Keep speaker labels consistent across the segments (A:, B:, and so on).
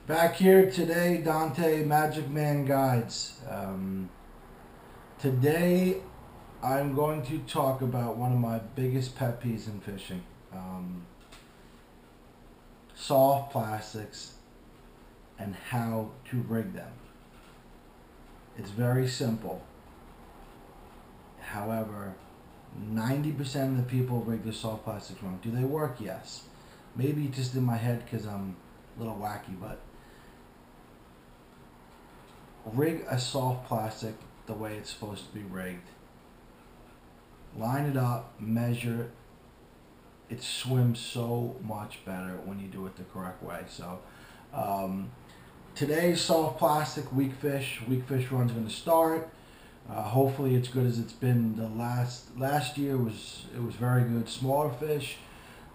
A: Back here today, Dante Magic Man Guides. Today, I'm going to talk about one of my biggest pet peeves in fishing. Soft plastics and how to rig them. It's very simple. However, 90% of the people rig their soft plastics wrong. Do they work? Yes. Maybe just in my head because I'm a little wacky, but rig a soft plastic the way it's supposed to be rigged. Line it up, measure it. It swims so much better when you do it the correct way. So today's soft plastic weak fish run's going to start. Hopefully it's good as it's been the last year. It was very good. Smaller fish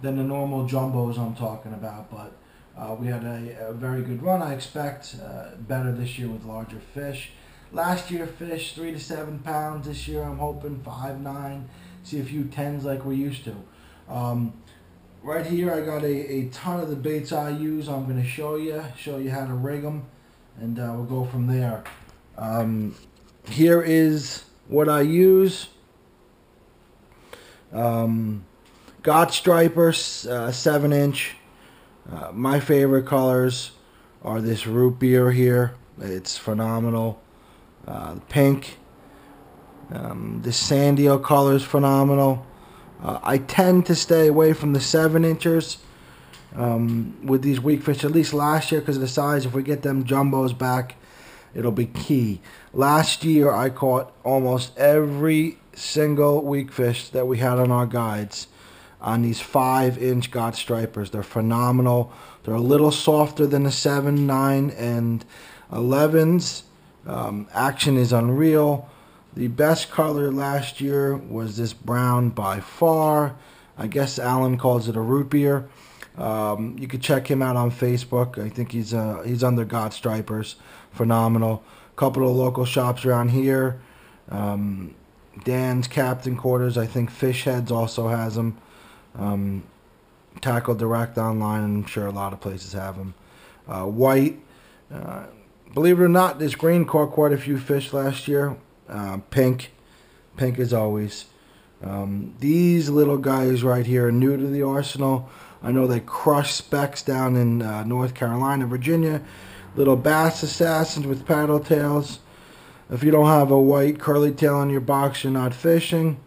A: than the normal jumbos I'm talking about, but we had a very good run. I expect better this year with larger fish. Last year fish 3 to 7 pounds. This year I'm hoping 5, 9. See a few 10s like we used to. Right here I got a ton of the baits I use. I'm going to show you how to rig them, and we'll go from there. Here is what I use. Got stripers, 7-inch. My favorite colors are this root beer here. It's phenomenal. The pink. The Sandio color is phenomenal. I tend to stay away from the 7-inchers with these weak fish, at least last year because of the size. If we get them jumbos back, it'll be key. Last year I caught almost every single weak fish that we had on our guides on these 5-inch got stripers. They're phenomenal. They're a little softer than the 7, 9, and 11s. Action is unreal. The best color last year was this brown by far. I guess Alan calls it a root beer. You can check him out on Facebook. I think he's under God Stripers. Phenomenal. Couple of local shops around here. Dan's Captain Quarters. I think Fish Heads also has them. Tackle Direct online. I'm sure a lot of places have them. White. Believe it or not, this green caught quite a few fish last year. Pink as always. These little guys right here are new to the arsenal. I know they crush specks down in North Carolina, Virginia. Little bass assassins with paddle tails. If you don't have a white curly tail on your box, you're not fishing.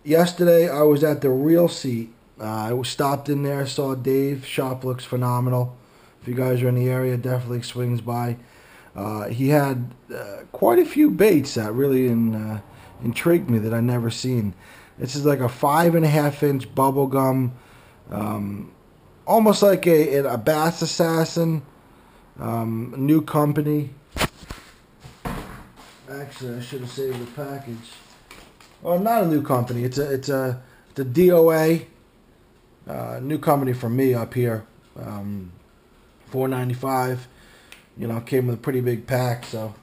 A: Yesterday I was at the Reel Seat. I stopped in there, saw Dave. Shop looks phenomenal. If you guys are in the area, definitely swings by. He had quite a few baits that really intrigued me that I never seen. This is like a 5.5-inch bubble gum, almost like a bass assassin. New company. Actually, I should have saved the package. Well, not a new company. It's a DOA. New company for me up here. $4.95. You know, came with a pretty big pack, so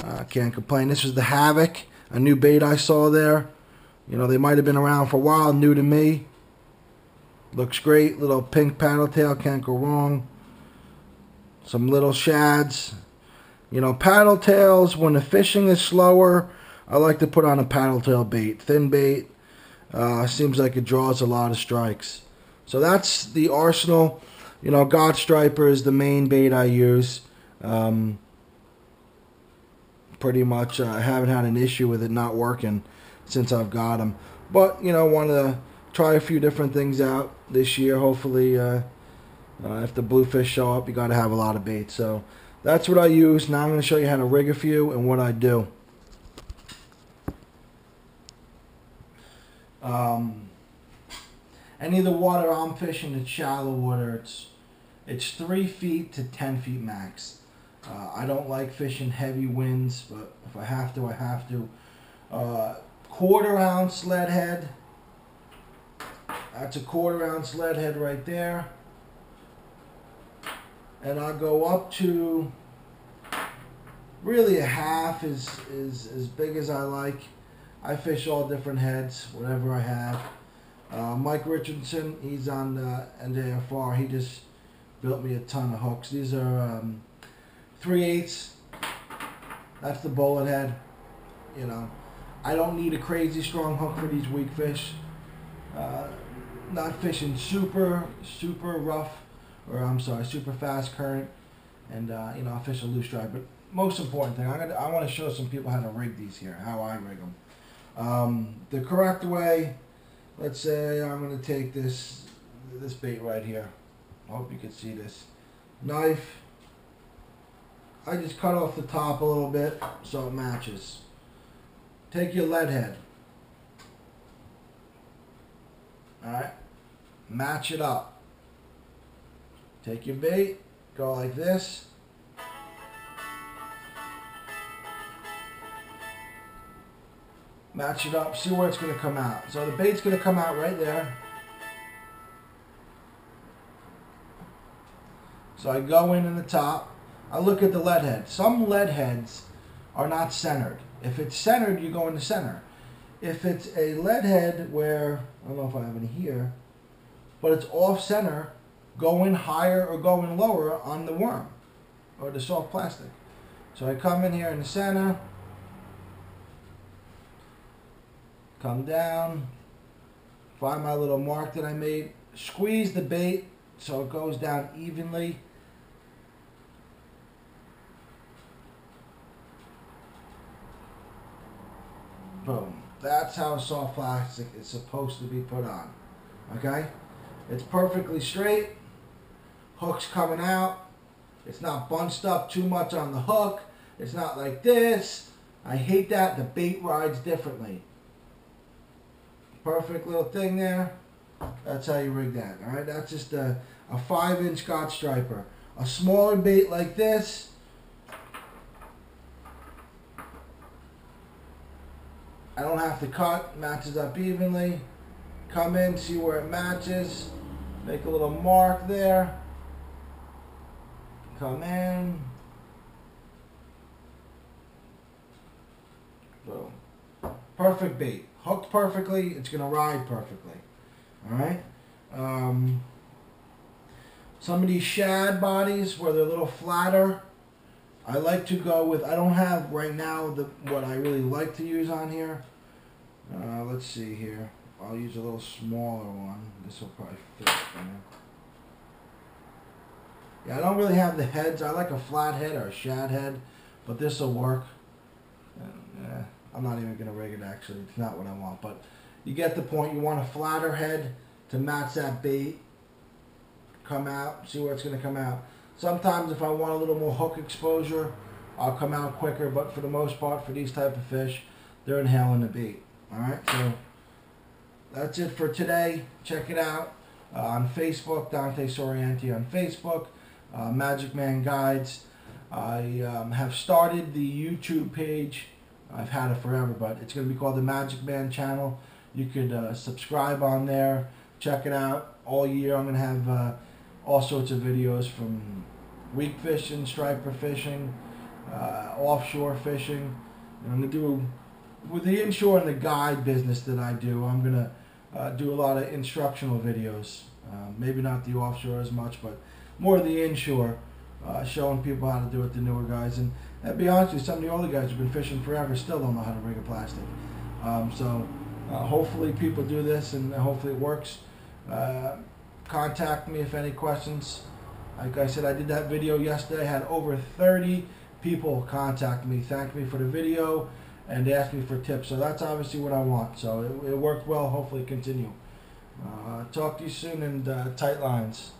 A: I can't complain. This was the Havoc, a new bait I saw there. You know, they might have been around for a while, new to me. Looks great. Little pink paddle tail, can't go wrong. Some little shads. You know, paddle tails, when the fishing is slower, I like to put on a paddle tail bait. Thin bait. Seems like it draws a lot of strikes. So that's the arsenal. You know, God Striper is the main bait I use. Pretty much I haven't had an issue with it not working since I've got them. But, you know, want to try a few different things out this year. Hopefully, if the bluefish show up, you got to have a lot of bait. So that's what I use. Now I'm going to show you how to rig a few and what I do. Any of the water I'm fishing, it's shallow water. It's 3 feet to 10 feet max. I don't like fishing heavy winds, but if I have to, I have to. 1/4 ounce lead head. That's a 1/4 ounce lead head right there. And I'll go up to really a half is as big as I like. I fish all different heads, whatever I have. Mike Richardson, he's on NJFR. He just built me a ton of hooks. These are 3/8. That's the bullet head. You know, I don't need a crazy strong hook for these weak fish. Not fishing super rough, or I'm sorry, super fast current, and you know, I'll fish a loose dry. But most important thing, I want to show some people how to rig these here, how I rig them. The correct way. Let's say I'm going to take this bait right here. I hope you can see this. Knife. I just cut off the top a little bit so it matches. Take your lead head. Alright. Match it up. Take your bait. Go like this. Match it up, see where it's going to come out. So the bait's going to come out right there. So I go in the top. I look at the lead head. Some lead heads are not centered. If it's centered, you go in the center. If it's a lead head where, I don't know if I have any here, but it's off center, go in higher or go in lower on the worm or the soft plastic. So I come in here in the center. Come down, find my little mark that I made, squeeze the bait so it goes down evenly. Boom. That's how soft plastic is supposed to be put on. Okay? It's perfectly straight. Hook's coming out. It's not bunched up too much on the hook. It's not like this. I hate that. The bait rides differently. Perfect little thing there. That's how you rig that. Alright, that's just a 5-inch Scotch striper. A smaller bait like this, I don't have to cut, matches up evenly. Come in, see where it matches. Make a little mark there. Come in. Boom. Perfect bait. Hooked perfectly, it's going to ride perfectly. Alright? Some of these shad bodies where they're a little flatter, I like to go with, I don't have right now what I really like to use on here. Let's see here. I'll use a little smaller one. This will probably fit for me. Yeah, I don't really have the heads. I like a flat head or a shad head, but this will work. Yeah. I'm not even going to rig it actually. It's not what I want. But you get the point. You want a flatter head to match that bait. Come out. See where it's going to come out. Sometimes if I want a little more hook exposure, I'll come out quicker. But for the most part, for these type of fish, they're inhaling the bait. Alright, so that's it for today. Check it out on Facebook. Dante Sorienti on Facebook. Magic Man Guides. I have started the YouTube page. I've had it forever, but it's going to be called the Magic Man channel. You could subscribe on there, check it out. All year I'm going to have all sorts of videos from weak fishing, striper fishing, offshore fishing. And I'm going to do, with the inshore and the guide business that I do, I'm going to do a lot of instructional videos. Maybe not the offshore as much, but more the inshore. Showing people how to do it, the newer guys. And to be honest with you, some of the older guys who've been fishing forever still don't know how to rig a plastic. So hopefully people do this and hopefully it works. Contact me if any questions. Like I said, I did that video yesterday. I had over 30 people contact me, thank me for the video, and ask me for tips. So that's obviously what I want. So it worked well. Hopefully continue. Talk to you soon, and tight lines.